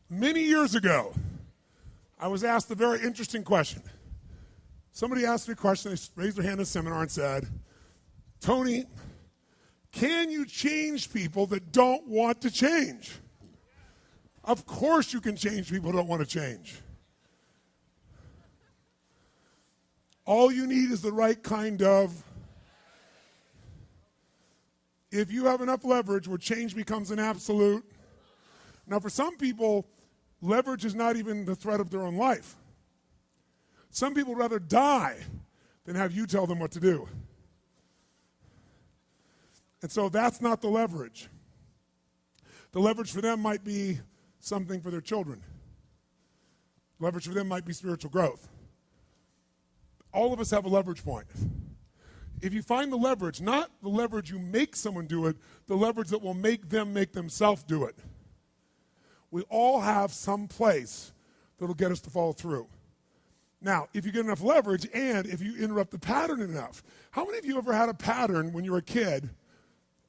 Many years ago, I was asked a very interesting question. Somebody asked me a question, they raised their hand in a seminar and said, Tony, can you change people that don't want to change? Of course you can change people who don't want to change. All you need is the right kind of. If you have enough leverage where change becomes an absolute. Now for some people, leverage is not even the threat of their own life. Some people would rather die than have you tell them what to do. And so that's not the leverage. The leverage for them might be something for their children. Leverage for them might be spiritual growth. All of us have a leverage point. If you find the leverage, not the leverage you make someone do it, the leverage that will make them make themselves do it. We all have some place that'll get us to follow through. Now, if you get enough leverage and if you interrupt the pattern enough, how many of you ever had a pattern when you were a kid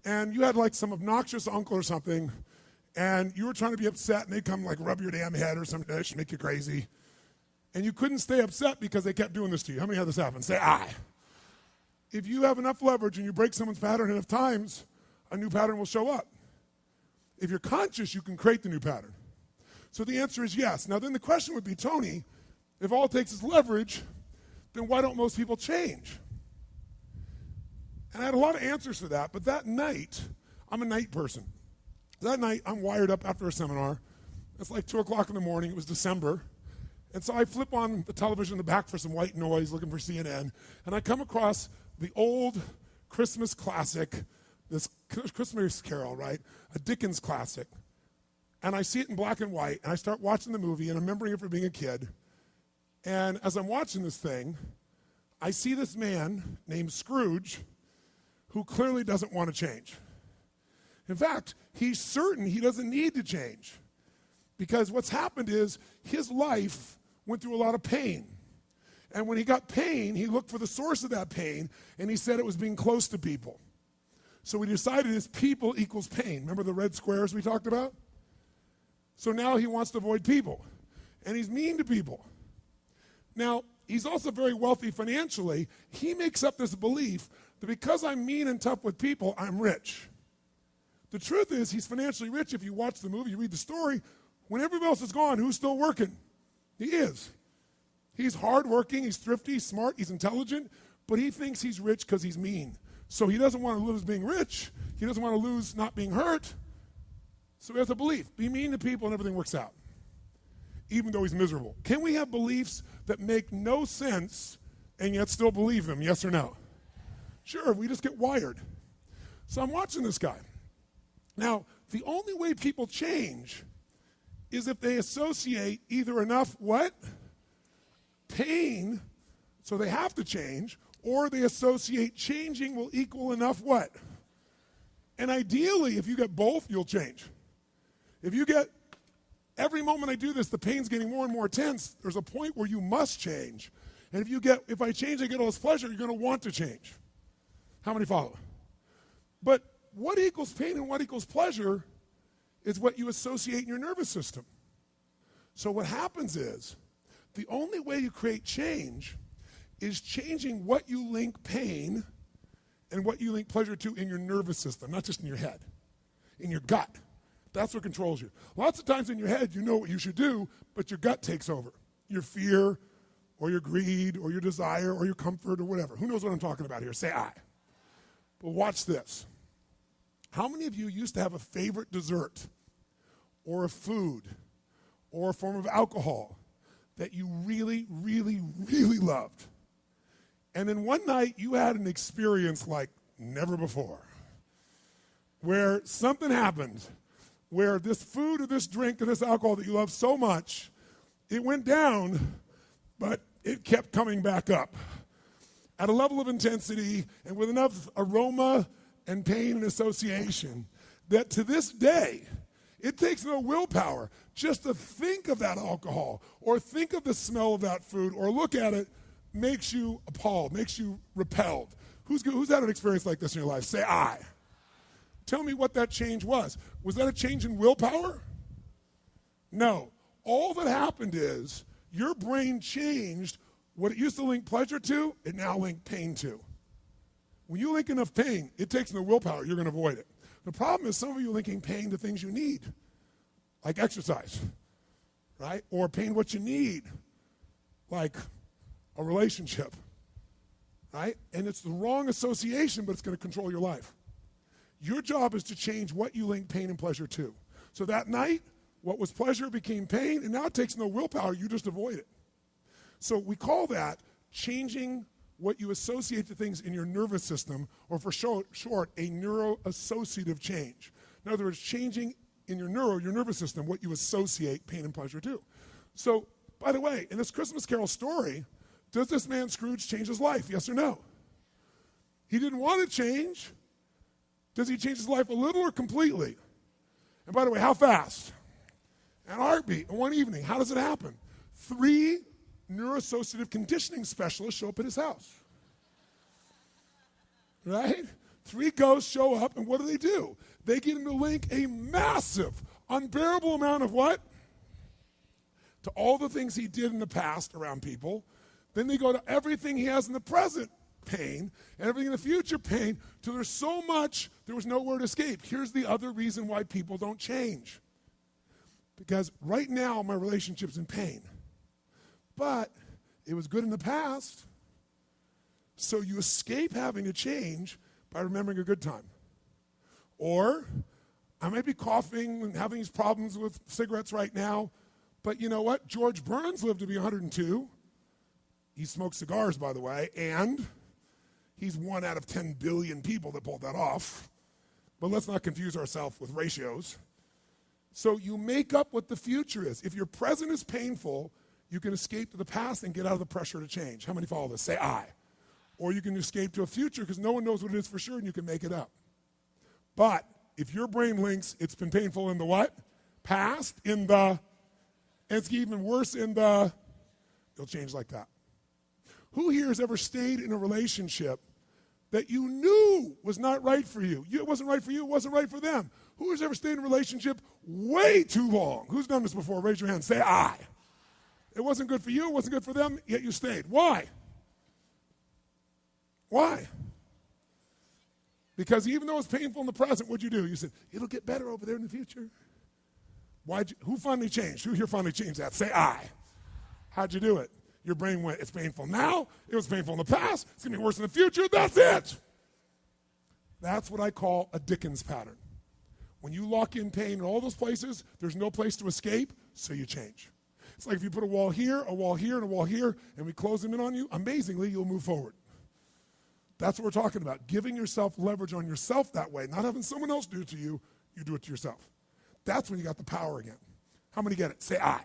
and you had like some obnoxious uncle or something and you were trying to be upset and they'd come like rub your damn head or some dish, make you crazy, and you couldn't stay upset because they kept doing this to you? How many had this happen? Say aye. If you have enough leverage and you break someone's pattern enough times, a new pattern will show up. If you're conscious, you can create the new pattern. So the answer is yes. Now then the question would be, Tony, if all it takes is leverage, then why don't most people change? And I had a lot of answers for that, but that night, I'm a night person. That night, I'm wired up after a seminar. It's like 2 o'clock in the morning. It was December. And so I flip on the television in the back for some white noise, looking for CNN, and I come across the old Christmas classic, this Christmas Carol, right? A Dickens classic. And I see it in black and white, and I start watching the movie, and I'm remembering it from being a kid. And as I'm watching this thing, I see this man named Scrooge who clearly doesn't want to change. In fact, he's certain he doesn't need to change because what's happened is his life went through a lot of pain. And when he got pain, he looked for the source of that pain, and he said it was being close to people. So he decided his people equals pain. Remember the red squares we talked about? So now he wants to avoid people, and he's mean to people. Now, he's also very wealthy financially. He makes up this belief that because I'm mean and tough with people, I'm rich. The truth is he's financially rich. If you watch the movie, you read the story, when everybody else is gone, who's still working? He is. He's hardworking, he's thrifty, he's smart, he's intelligent, but he thinks he's rich because he's mean. So he doesn't want to lose being rich. He doesn't want to lose not being hurt. So he has a belief. Be mean to people and everything works out, even though he's miserable. Can we have beliefs that make no sense and yet still believe them, yes or no? Sure, we just get wired. So I'm watching this guy. Now, the only way people change is if they associate either enough what? Pain, so they have to change, or they associate changing will equal enough what? And ideally, if you get both, you'll change. If you get, every moment I do this, the pain's getting more and more intense, there's a point where you must change. And if I change, I get all this pleasure, you're going to want to change. How many follow? But what equals pain and what equals pleasure is what you associate in your nervous system. So what happens is, the only way you create change is changing what you link pain and what you link pleasure to in your nervous system, not just in your head, in your gut. That's what controls you. Lots of times in your head, you know what you should do, but your gut takes over. Your fear or your greed or your desire or your comfort or whatever. Who knows what I'm talking about here? Say aye. But watch this. How many of you used to have a favorite dessert or a food or a form of alcohol that you really, really, really loved? And then one night you had an experience like never before, where something happened, where this food or this drink or this alcohol that you love so much, it went down, but it kept coming back up at a level of intensity and with enough aroma and pain and association that to this day, it takes no willpower just to think of that alcohol or think of the smell of that food or look at it makes you appalled, makes you repelled. Who's had an experience like this in your life? Say aye. Tell me what that change was. Was that a change in willpower? No. All that happened is your brain changed what it used to link pleasure to, it now links pain to. When you link enough pain, it takes no willpower, you're going to avoid it. The problem is some of you are linking pain to things you need, like exercise, right? Or pain what you need, like a relationship, right? And it's the wrong association, but it's going to control your life. Your job is to change what you link pain and pleasure to. So that night, what was pleasure became pain, and now it takes no willpower, you just avoid it. So we call that changing what you associate to things in your nervous system, or for short, a neuroassociative change. In other words, changing in your nervous system, what you associate pain and pleasure to. So, by the way, in this Christmas Carol story, does this man Scrooge change his life, yes or no? He didn't want to change. Does he change his life a little or completely? And by the way, how fast? In a heartbeat, in one evening. How does it happen? 3 neuroassociative conditioning specialists show up at his house. Right? 3 ghosts show up, and what do? They get him to link a massive, unbearable amount of what? To all the things he did in the past around people. Then they go to everything he has in the present, pain, and everything in the future, pain, till there's so much, there was nowhere to escape. Here's the other reason why people don't change. Because right now, my relationship's in pain. But it was good in the past. So you escape having to change by remembering a good time. Or I might be coughing and having these problems with cigarettes right now, but you know what? George Burns lived to be 102. He smoked cigars, by the way, and he's 1 out of 10 billion people that pulled that off. But let's not confuse ourselves with ratios. So you make up what the future is. If your present is painful, you can escape to the past and get out of the pressure to change. How many follow this? Say I. Or you can escape to a future because no one knows what it is for sure and you can make it up. But if your brain links, it's been painful in the what? Past, and it's even worse it'll change like that. Who here has ever stayed in a relationship that you knew was not right for you? It wasn't right for you, it wasn't right for them. Who has ever stayed in a relationship way too long? Who's done this before? Raise your hand. Say I. It wasn't good for you, it wasn't good for them, yet you stayed. Why? Why? Because even though it's painful in the present, what'd you do? You said, it'll get better over there in the future. Who finally changed? Who here finally changed that? Say I. How'd you do it? Your brain went, it's painful now, it was painful in the past, it's going to be worse in the future, that's it. That's what I call a Dickens pattern. When you lock in pain in all those places, there's no place to escape, so you change. It's like if you put a wall here, and a wall here, and we close them in on you, amazingly, you'll move forward. That's what we're talking about. Giving yourself leverage on yourself that way, not having someone else do it to you, you do it to yourself. That's when you got the power again. How many get it? Say I.